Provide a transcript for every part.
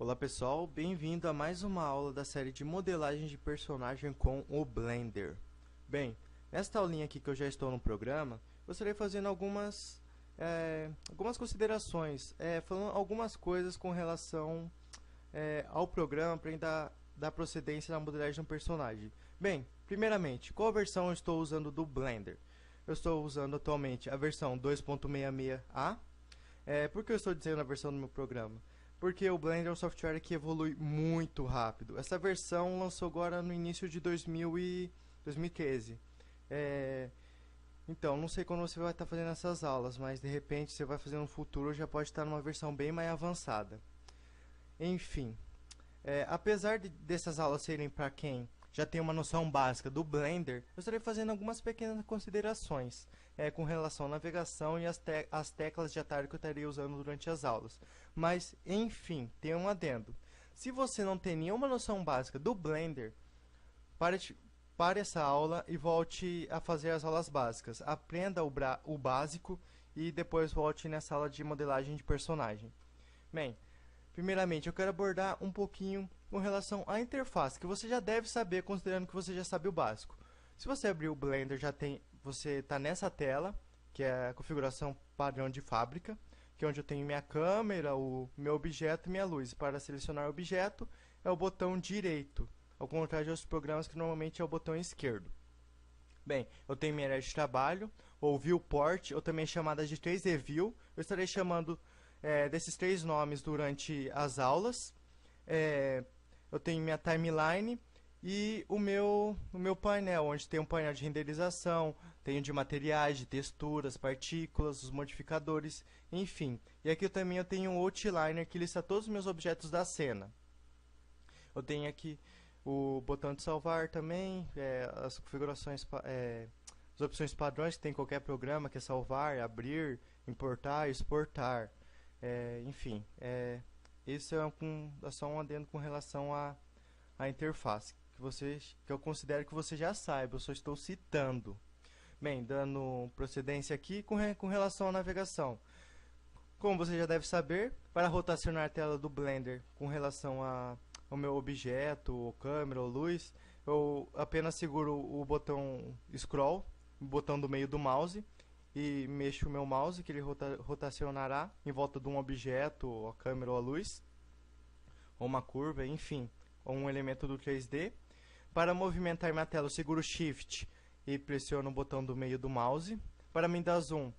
Olá pessoal, bem-vindo a mais uma aula da série de modelagem de personagem com o Blender. Bem, nesta aulinha aqui que eu já estou no programa, eu estarei fazendo algumas considerações, falando algumas coisas com relação ao programa para dar procedência na modelagem de um personagem. Bem, primeiramente, qual versão eu estou usando do Blender? Eu estou usando atualmente a versão 2.66a. Por que eu estou dizendo a versão do meu programa? Porque o Blender é um software que evolui muito rápido. Essa versão lançou agora no início de 2013. Então, não sei quando você vai estar fazendo essas aulas, mas de repente você vai fazer no futuro, já pode estar numa versão bem mais avançada. Enfim, apesar dessas aulas serem para quem já tem uma noção básica do Blender, eu estarei fazendo algumas pequenas considerações com relação à navegação e as teclas de atalho que eu estarei usando durante as aulas. Mas, enfim, tem um adendo. Se você não tem nenhuma noção básica do Blender, pare essa aula e volte a fazer as aulas básicas. Aprenda o básico e depois volte nessa aula de modelagem de personagem. Bem, primeiramente, eu quero abordar um pouquinho com relação à interface, que você já deve saber, considerando que você já sabe o básico. Se você abrir o Blender, você está nessa tela, que é a configuração padrão de fábrica, que é onde eu tenho minha câmera, o meu objeto e minha luz. Para selecionar o objeto, é o botão direito, ao contrário de outros programas que normalmente é o botão esquerdo. Bem, eu tenho minha área de trabalho, ou viewport, ou também chamada de 3D View. Eu estarei chamando desses três nomes durante as aulas. Eu tenho minha timeline e o meu painel, onde tem um painel de renderização, tenho de materiais, de texturas, partículas, os modificadores, enfim. E aqui também eu tenho um outliner que lista todos os meus objetos da cena. Eu tenho aqui o botão de salvar também, as configurações, as opções padrões que tem em qualquer programa, que é salvar, abrir, importar, exportar, enfim. Esse é só um adendo com relação à interface, que eu considero que você já saiba, eu só estou citando. Bem, dando procedência aqui com relação à navegação. Como você já deve saber, para rotacionar a tela do Blender com relação ao meu objeto, ou câmera, ou luz, eu apenas seguro o botão Scroll, o botão do meio do mouse, e mexo o meu mouse, que ele rotacionará em volta de um objeto, ou a câmera ou a luz, ou uma curva, enfim, ou um elemento do 3D. Para movimentar minha tela, eu seguro Shift e pressiono o botão do meio do mouse. Para me dar zoom,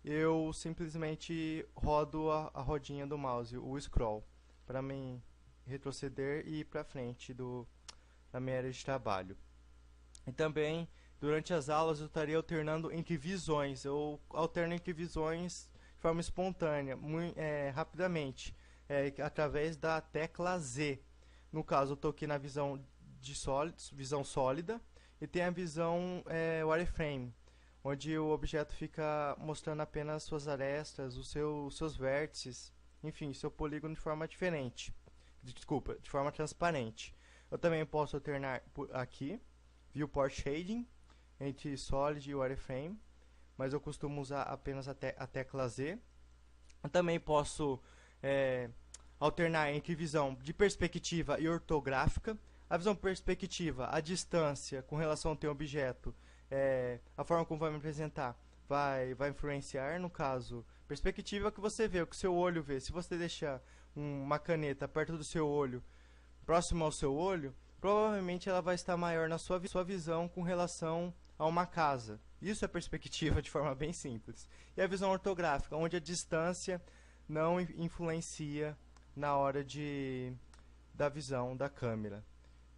eu simplesmente rodo a rodinha do mouse, o scroll, para me retroceder e ir para frente da minha área de trabalho. E também, durante as aulas, eu estarei alternando entre visões. Eu alterno entre visões de forma espontânea, rapidamente, através da tecla Z. No caso, eu estou aqui na visão visão sólida, e tem a visão wireframe, onde o objeto fica mostrando apenas suas arestas, os seus vértices, enfim, seu polígono de forma diferente. Desculpa, de forma transparente. Eu também posso alternar aqui, Viewport Shading, entre Solid e Wireframe, mas eu costumo usar apenas a tecla Z. Eu também posso alternar entre visão de perspectiva e ortográfica. A visão perspectiva, a distância com relação ao teu objeto, a forma como vai me apresentar, vai influenciar. No caso, perspectiva, que você vê, o que o seu olho vê. Se você deixar uma caneta perto do seu olho, próximo ao seu olho, provavelmente ela vai estar maior na sua visão com relação a uma casa. Isso é perspectiva de forma bem simples. E a visão ortográfica, onde a distância não influencia na hora da visão da câmera,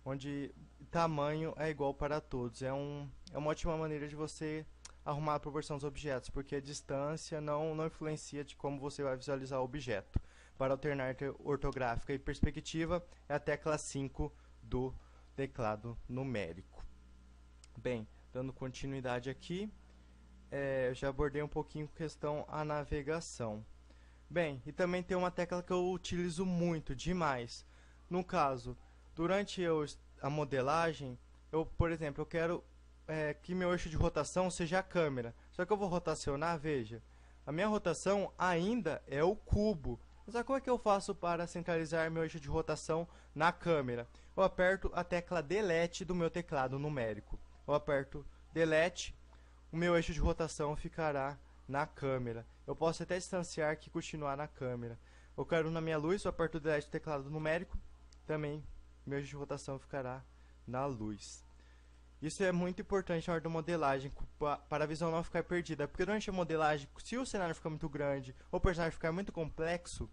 onde tamanho é igual para todos. É uma ótima maneira de você arrumar a proporção dos objetos, porque a distância não influencia de como você vai visualizar o objeto. Para alternar entre ortográfica e perspectiva, é a tecla 5 do teclado numérico. Bem, dando continuidade aqui, eu já abordei um pouquinho com questão a navegação. Bem, e também tem uma tecla que eu utilizo muito, demais. No caso, durante a modelagem, por exemplo, eu quero que meu eixo de rotação seja a câmera. Só que eu vou rotacionar, veja, a minha rotação ainda é o cubo. Mas como é que eu faço para centralizar meu eixo de rotação na câmera? Eu aperto a tecla Delete do meu teclado numérico. Eu aperto Delete, o meu eixo de rotação ficará na câmera. Eu posso até distanciar aqui e continuar na câmera. Eu quero na minha luz, eu aperto o Delete do teclado numérico, também meu eixo de rotação ficará na luz. Isso é muito importante na hora da modelagem, para a visão não ficar perdida. Porque durante a modelagem, se o cenário ficar muito grande ou o personagem ficar muito complexo,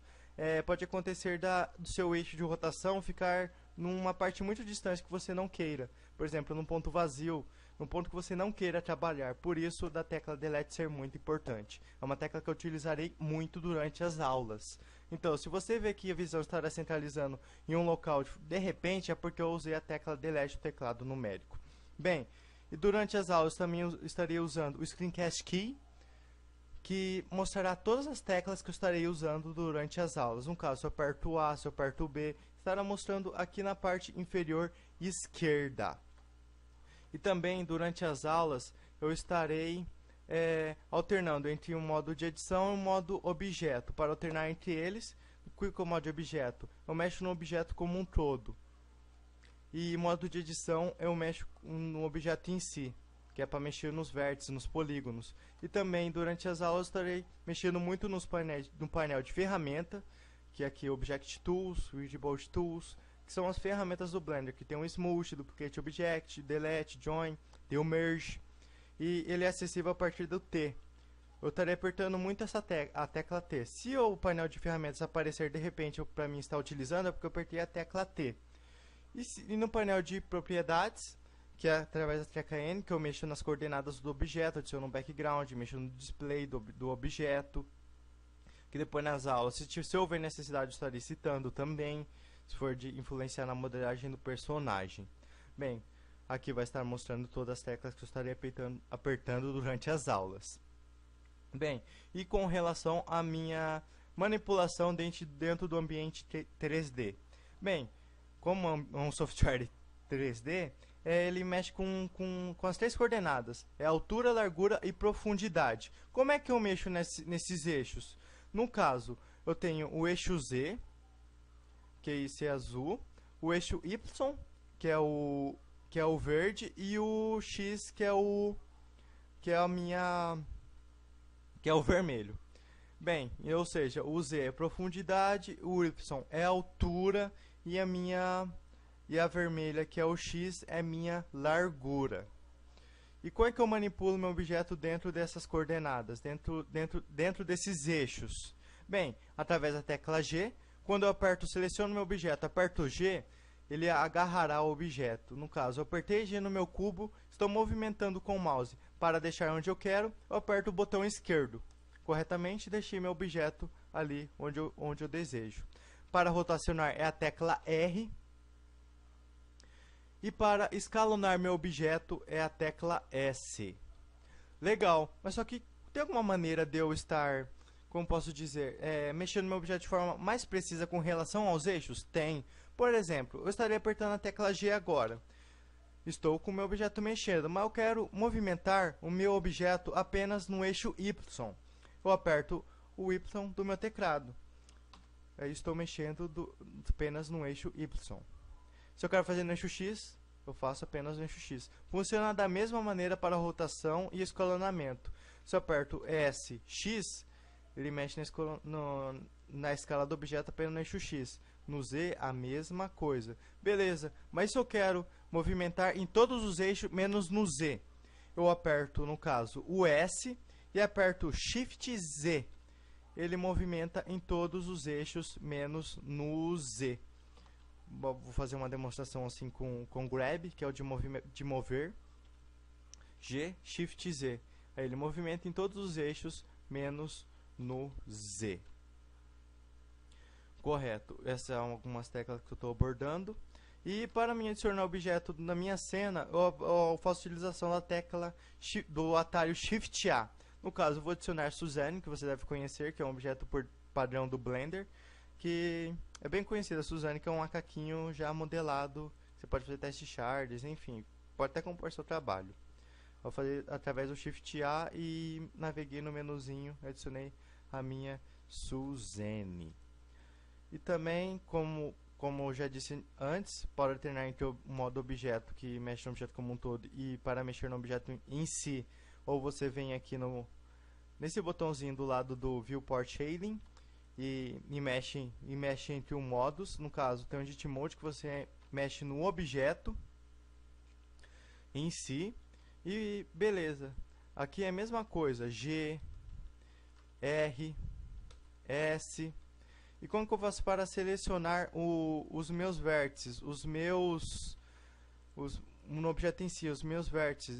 pode acontecer do seu eixo de rotação ficar numa parte muito distante que você não queira. Por exemplo, num ponto vazio, num ponto que você não queira trabalhar. Por isso, da tecla Delete ser muito importante. É uma tecla que eu utilizarei muito durante as aulas. Então, se você vê que a visão estará centralizando em um local, de repente, é porque eu usei a tecla Delete do teclado numérico. Bem, e durante as aulas também eu estarei usando o Screencast Key, que mostrará todas as teclas que eu estarei usando durante as aulas. No caso, se eu aperto o A, se eu aperto o B, estará mostrando aqui na parte inferior esquerda. E também, durante as aulas, eu estarei alternando entre um modo de edição e um modo objeto. Para alternar entre eles, com o modo de objeto, eu mexo no objeto como um todo. E modo de edição eu mexo no objeto em si, que é para mexer nos vértices, nos polígonos. E também durante as aulas estarei mexendo muito no painel de ferramenta, que é aqui Object Tools, Rigidbolt Tools, que são as ferramentas do Blender, que tem o Smooth, Duplicate Object, Delete, Join, tem o Merge, e ele é acessível a partir do T. Eu estarei apertando muito a tecla T. Se o painel de ferramentas aparecer de repente para mim estar utilizando, é porque eu apertei a tecla T. E no painel de propriedades, que é através da tecla N, que eu mexo nas coordenadas do objeto, adiciono um background, mexo no display do objeto, que depois nas aulas, se houver necessidade, eu estarei citando também, se for de influenciar na modelagem do personagem. Bem, aqui vai estar mostrando todas as teclas que eu estarei apertando durante as aulas. Bem, e com relação à minha manipulação dentro do ambiente 3D. Bem, como é um software 3D, ele mexe com as três coordenadas. É altura, largura e profundidade. Como é que eu mexo nesses eixos? No caso, eu tenho o eixo Z, que esse é azul, o eixo Y, que é o verde, e o X, que é o vermelho. Bem, ou seja, o Z é profundidade, o Y é altura e a vermelha, que é o X, é minha largura. E como é que eu manipulo meu objeto dentro dessas coordenadas, dentro desses eixos? Bem, através da tecla G. Quando eu seleciono meu objeto, aperto G, ele agarrará o objeto. No caso, eu apertei G no meu cubo, estou movimentando com o mouse para deixar onde eu quero, eu aperto o botão esquerdo. Corretamente, deixei meu objeto ali onde eu desejo. Para rotacionar é a tecla R. E para escalonar meu objeto é a tecla S. Legal, mas só que tem alguma maneira de eu estar, como posso dizer, mexendo no meu objeto de forma mais precisa com relação aos eixos? Tem. Por exemplo, eu estarei apertando a tecla G agora. Estou com o meu objeto mexendo, mas eu quero movimentar o meu objeto apenas no eixo Y. Eu aperto o Y do meu teclado. Aí estou mexendo apenas no eixo Y. Se eu quero fazer no eixo X, eu faço apenas no eixo X. Funciona da mesma maneira para rotação e escalonamento. Se eu aperto S, X, ele mexe na escala do objeto apenas no eixo X. No Z, a mesma coisa. Beleza, mas se eu quero movimentar em todos os eixos, menos no Z, eu aperto, no caso, o S e aperto Shift Z. Ele movimenta em todos os eixos, menos no Z. Vou fazer uma demonstração assim com Grab, que é o de mover. G, Shift Z. Aí ele movimenta em todos os eixos, menos no Z. Correto. Essas são algumas teclas que eu estou abordando. E para mim adicionar objeto na minha cena, eu faço utilização da tecla do atalho Shift A. No caso, eu vou adicionar Suzanne, que você deve conhecer, que é um objeto por padrão do Blender, que é bem conhecida. A Suzanne, que é um macaquinho já modelado. Você pode fazer teste de shards, enfim, pode até compor seu trabalho. Vou fazer através do Shift A e naveguei no menuzinho, adicionei a minha Suzanne. E também, como eu já disse antes, para alternar entre o modo objeto, que mexe no objeto como um todo, e para mexer no objeto em si, ou você vem aqui nesse botãozinho do lado do Viewport Shading e mexe entre os modos. No caso, tem o Edit Mode que você mexe no objeto em si. E beleza. Aqui é a mesma coisa, G, R, S. E como que eu faço para selecionar os meus vértices, no objeto em si, os meus vértices,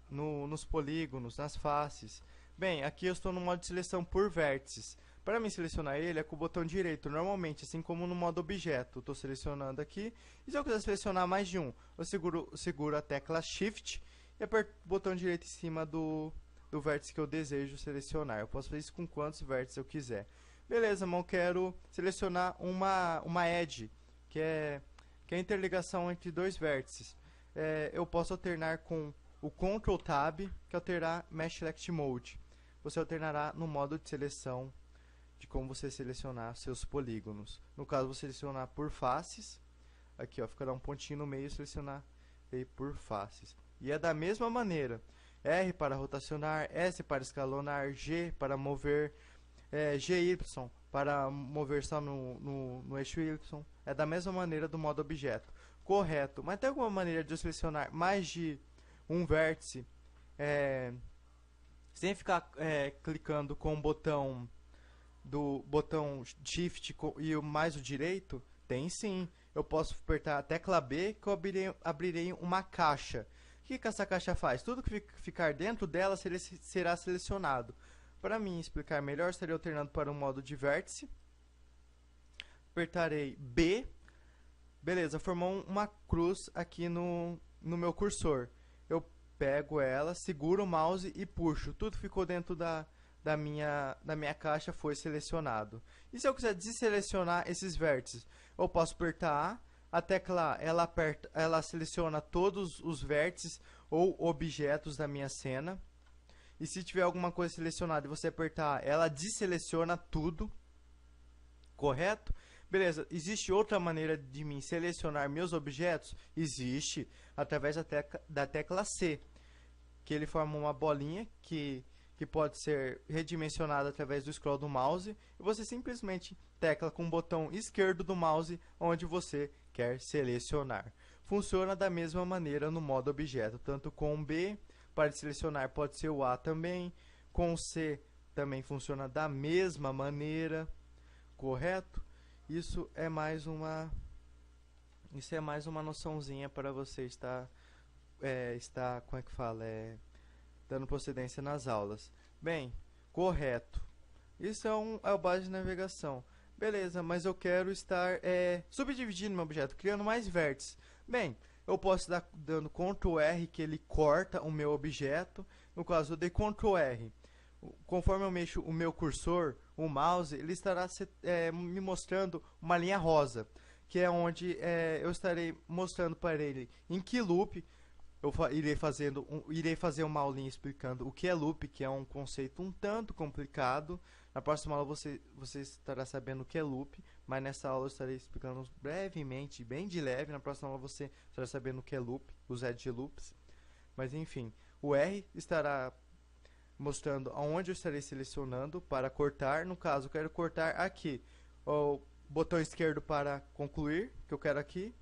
nos polígonos, nas faces? Bem, aqui eu estou no modo de seleção por vértices. Para mim selecionar ele é com o botão direito, normalmente, assim como no modo objeto. Estou selecionando aqui. E se eu quiser selecionar mais de um, eu seguro a tecla Shift e aperto o botão direito em cima do vértice que eu desejo selecionar. Eu posso fazer isso com quantos vértices eu quiser. Beleza, mas eu quero selecionar uma edge, que é a interligação entre dois vértices. Eu posso alternar com o Ctrl Tab, que é alterar Mesh Select Mode. Você alternará no modo de seleção de como você selecionar seus polígonos. No caso, vou selecionar por faces. Aqui, ó, ficará um pontinho no meio e selecionar por faces. E é da mesma maneira. R para rotacionar, S para escalonar, G para mover, GY para mover só no eixo Y. É da mesma maneira do modo objeto. Correto. Mas tem alguma maneira de eu selecionar mais de um vértice sem ficar clicando com o botão Shift e mais o direito? Tem sim. Eu posso apertar a tecla B que eu abrirei uma caixa. O que essa caixa faz? Tudo que ficar dentro dela será selecionado. Para mim explicar melhor, estarei alternando para o modo de vértice. Apertarei B. Beleza, formou uma cruz aqui no meu cursor. Eu pego ela, seguro o mouse e puxo. Tudo ficou dentro da minha caixa, foi selecionado. E se eu quiser desselecionar esses vértices? Eu posso apertar A tecla A, ela seleciona todos os vértices ou objetos da minha cena. E se tiver alguma coisa selecionada e você apertar A, ela deseleciona tudo. Correto? Beleza, existe outra maneira de mim selecionar meus objetos? Existe, através da tecla C, que ele forma uma bolinha que pode ser redimensionada através do scroll do mouse, e você simplesmente tecla com o botão esquerdo do mouse onde você quer selecionar. Funciona da mesma maneira no modo objeto, tanto com B, para selecionar pode ser o A também, com o C também funciona da mesma maneira, correto? Isso é mais uma noçãozinha para você estar como é que fala? Dando procedência nas aulas. Bem, correto. Isso é o base de navegação. Beleza, mas eu quero estar subdividindo meu objeto, criando mais vértices. Bem, eu posso estar dando Ctrl R, que ele corta o meu objeto. No caso, eu dei Ctrl R. Conforme eu mexo o meu cursor, o mouse, ele estará me mostrando uma linha rosa, que é onde eu estarei mostrando para ele em que loop eu irei fazer uma aulinha explicando o que é loop, que é um conceito um tanto complicado. Na próxima aula você estará sabendo o que é loop, mas nessa aula eu estarei explicando brevemente, bem de leve. Na próxima aula você estará sabendo o que é loop, os edge loops. Mas enfim, o R estará mostrando aonde eu estarei selecionando para cortar. No caso, eu quero cortar aqui. O botão esquerdo para concluir, que eu quero aqui.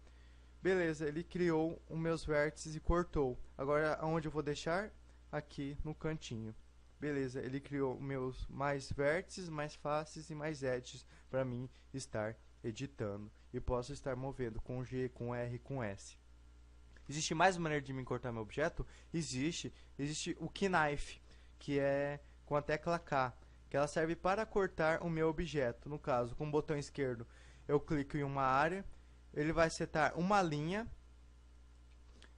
Beleza, ele criou os meus vértices e cortou. Agora, aonde eu vou deixar? Aqui no cantinho. Beleza, ele criou meus mais vértices, mais faces e mais edges para mim estar editando. E posso estar movendo com G, com R, com S. Existe mais uma maneira de me cortar meu objeto? Existe o Knife, que é com a tecla K, que ela serve para cortar o meu objeto. No caso, com o botão esquerdo, eu clico em uma área, ele vai setar uma linha,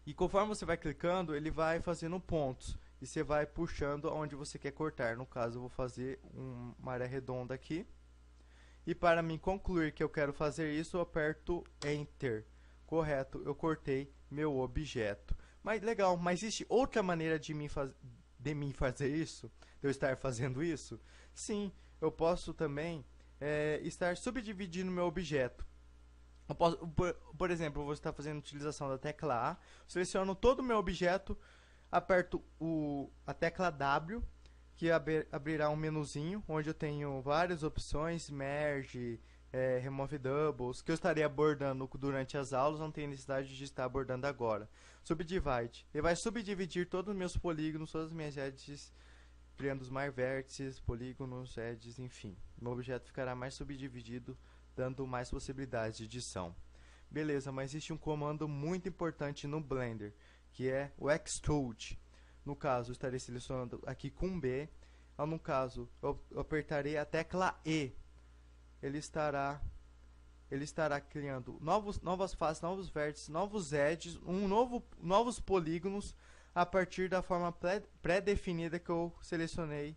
e conforme você vai clicando, ele vai fazendo pontos, e você vai puxando onde você quer cortar. No caso, eu vou fazer uma área redonda aqui, e para mim concluir que eu quero fazer isso, eu aperto Enter. Correto, eu cortei meu objeto. Mas legal, mas existe outra maneira de mim fazer isso? De eu estar fazendo isso? Sim, eu posso também estar subdividindo meu objeto. Eu posso, por exemplo, eu vou estar fazendo utilização da tecla A, seleciono todo o meu objeto, aperto a tecla W, que abrirá um menuzinho, onde eu tenho várias opções, merge, remove doubles, que eu estarei abordando durante as aulas, não tem necessidade de estar abordando agora. Subdivide, ele vai subdividir todos os meus polígonos, todas as minhas edges, criando os mais vértices, polígonos, edges, enfim. Meu objeto ficará mais subdividido, dando mais possibilidades de edição. Beleza, mas existe um comando muito importante no Blender, que é o Extrude. No caso, eu estarei selecionando aqui com B. No caso, eu apertarei a tecla E. Ele estará criando novas faces, novos vértices, novos edges, novos polígonos a partir da forma pré-definida que eu selecionei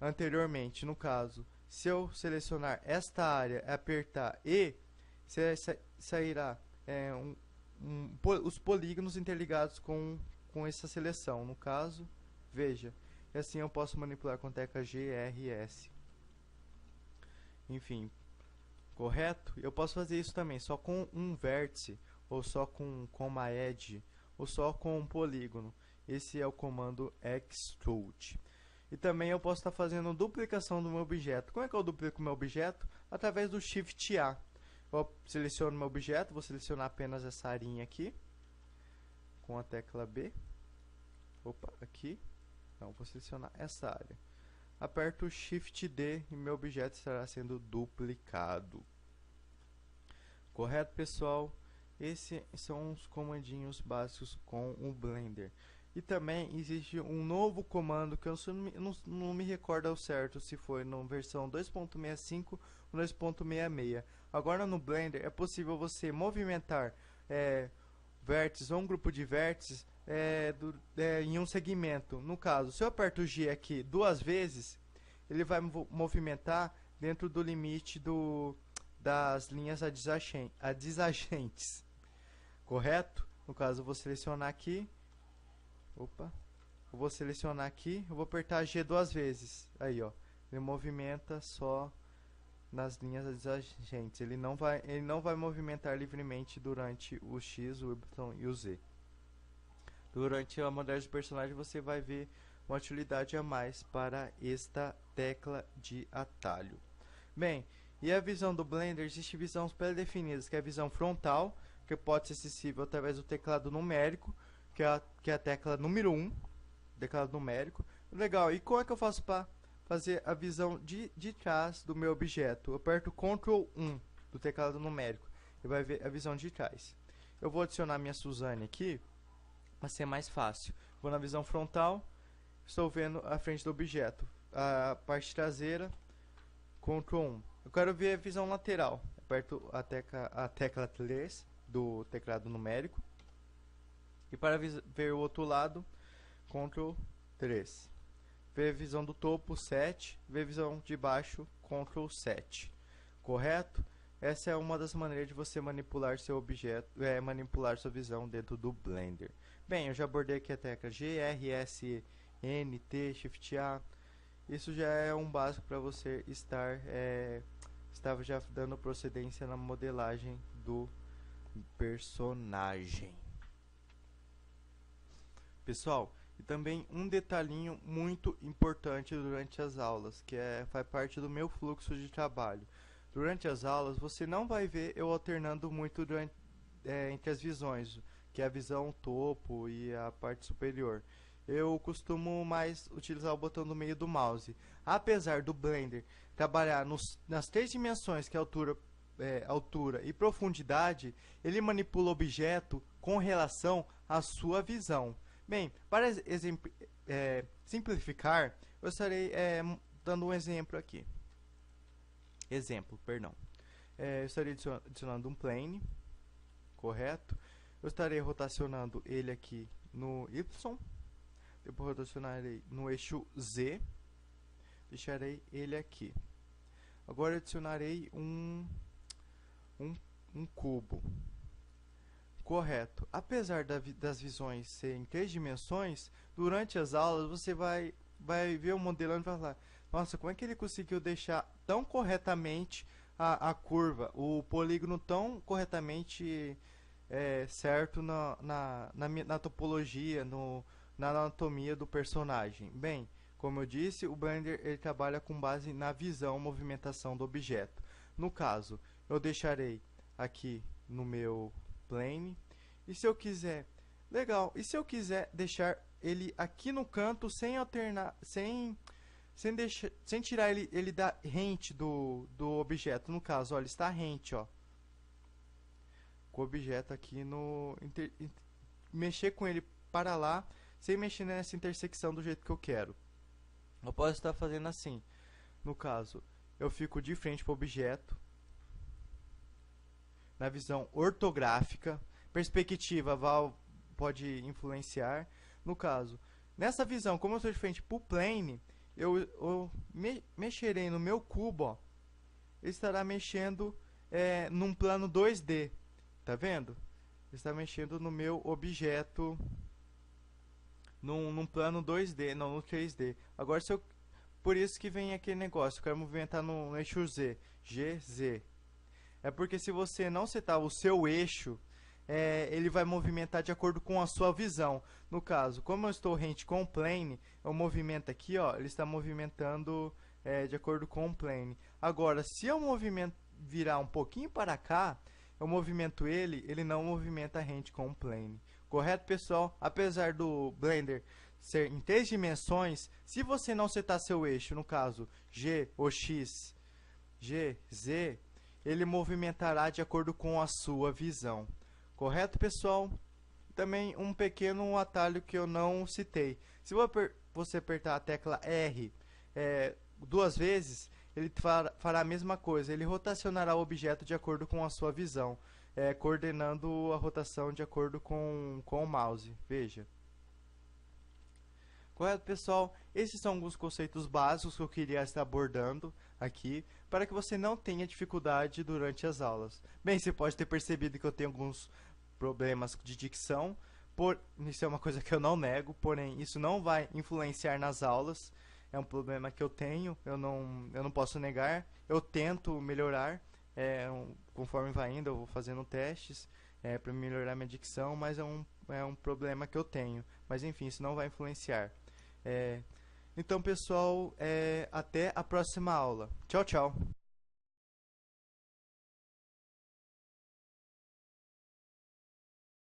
anteriormente. No caso, se eu selecionar esta área e apertar E, sairá os polígonos interligados com essa seleção. No caso, veja, e assim eu posso manipular com a tecla G, R e S. Enfim, correto? Eu posso fazer isso também só com um vértice, ou só com uma edge, ou só com um polígono. Esse é o comando Extrude. E também eu posso estar fazendo duplicação do meu objeto. Como é que eu duplico o meu objeto? Através do Shift A. Eu seleciono meu objeto, vou selecionar apenas essa arinha aqui, com a tecla B. Opa, aqui. Então, vou selecionar essa área. Aperto o Shift D e meu objeto estará sendo duplicado. Correto, pessoal? Esses são os comandinhos básicos com o Blender. E também existe um novo comando que eu não me recordo ao certo se foi na versão 2.65 ou 2.66. Agora no Blender é possível você movimentar vértices ou um grupo de vértices em um segmento. No caso, se eu aperto o G aqui duas vezes, ele vai movimentar dentro do limite das linhas adjacentes. Correto? No caso, eu vou selecionar aqui. Opa, eu vou selecionar aqui, eu vou apertar G duas vezes. Aí, ó, ele movimenta só nas linhas adjacentes. Ele não vai movimentar livremente durante o X, o Y e o Z. Durante a modelagem de personagem você vai ver uma utilidade a mais para esta tecla de atalho. Bem, e a visão do Blender, existe visões pré-definidas, que é a visão frontal, que pode ser acessível através do teclado numérico, que é a tecla número 1, teclado numérico. Legal, e como é que eu faço para fazer a visão de trás do meu objeto? Eu aperto Ctrl 1 do teclado numérico e vai ver a visão de trás. Eu vou adicionar minha Suzane aqui, para ser mais fácil. Vou na visão frontal, estou vendo a frente do objeto, a parte traseira, Ctrl 1. Eu quero ver a visão lateral, aperto a tecla 3 do teclado numérico. E para ver o outro lado, Ctrl 3. Ver a visão do topo, 7. Ver a visão de baixo, Ctrl 7. Correto? Essa é uma das maneiras de você manipular seu objeto, manipular sua visão dentro do Blender. Bem, eu já abordei aqui a tecla G, R, S, N, T, Shift A. Isso já é um básico para você estava já dando procedência na modelagem do personagem. Pessoal, e também um detalhinho muito importante durante as aulas, que faz parte do meu fluxo de trabalho. Durante as aulas, você não vai ver eu alternando muito entre as visões, que é a visão topo e a parte superior. Eu costumo mais utilizar o botão do meio do mouse. Apesar do Blender trabalhar nas três dimensões, que é altura e profundidade, ele manipula o objeto com relação à sua visão. Bem, para simplificar, eu estarei dando um exemplo aqui. Eu estarei adicionando um plane, correto? Eu estarei rotacionando ele aqui no Y, depois rotacionarei no eixo Z, deixarei ele aqui. Agora adicionarei um cubo. Correto. Apesar das visões serem em três dimensões, durante as aulas você vai ver o modelando e vai falar: Nossa, como é que ele conseguiu deixar tão corretamente a curva, o polígono tão corretamente certo na topologia, na anatomia do personagem? Bem, como eu disse, o Blender ele trabalha com base na visão, movimentação do objeto. No caso, eu deixarei aqui no meu plane. E se eu quiser, legal, e se eu quiser deixar ele aqui no canto sem alternar, sem tirar ele da rente do objeto. No caso, olha, ele está rente, ó, com o objeto aqui no mexer com ele para lá, sem mexer nessa intersecção do jeito que eu quero. Eu posso estar fazendo assim. No caso, eu fico de frente para o objeto, na visão ortográfica. Perspectiva pode influenciar. No caso, nessa visão, como eu estou de frente para o plane, eu mexerei no meu cubo, ó, ele estará mexendo num plano 2D. Tá vendo? Ele está mexendo no meu objeto num plano 2D, não no 3D. Agora, por isso que vem aquele negócio, eu quero movimentar no eixo Z, GZ. É porque se você não setar o seu eixo, ele vai movimentar de acordo com a sua visão. No caso, como eu estou rente com o plane, eu movimento aqui, ó, ele está movimentando de acordo com o plane. Agora, se eu virar um pouquinho para cá, eu movimento ele não movimenta rente com o plane. Correto, pessoal? Apesar do Blender ser em 3 dimensões, se você não setar seu eixo, no caso G ou X, G, Z, ele movimentará de acordo com a sua visão. Correto, pessoal? Também um pequeno atalho que eu não citei. Se você apertar a tecla R 2 vezes, ele fará a mesma coisa. Ele rotacionará o objeto de acordo com a sua visão, coordenando a rotação de acordo com o mouse. Veja. Correto, pessoal? Esses são alguns conceitos básicos que eu queria estar abordando aqui, para que você não tenha dificuldade durante as aulas. Bem, você pode ter percebido que eu tenho alguns problemas de dicção, isso é uma coisa que eu não nego, porém isso não vai influenciar nas aulas. É um problema que eu tenho, eu não posso negar. Eu tento melhorar, conforme vai indo, eu vou fazendo testes para melhorar minha dicção, mas é um problema que eu tenho. Mas enfim, isso não vai influenciar. Então, pessoal, até a próxima aula. Tchau, tchau.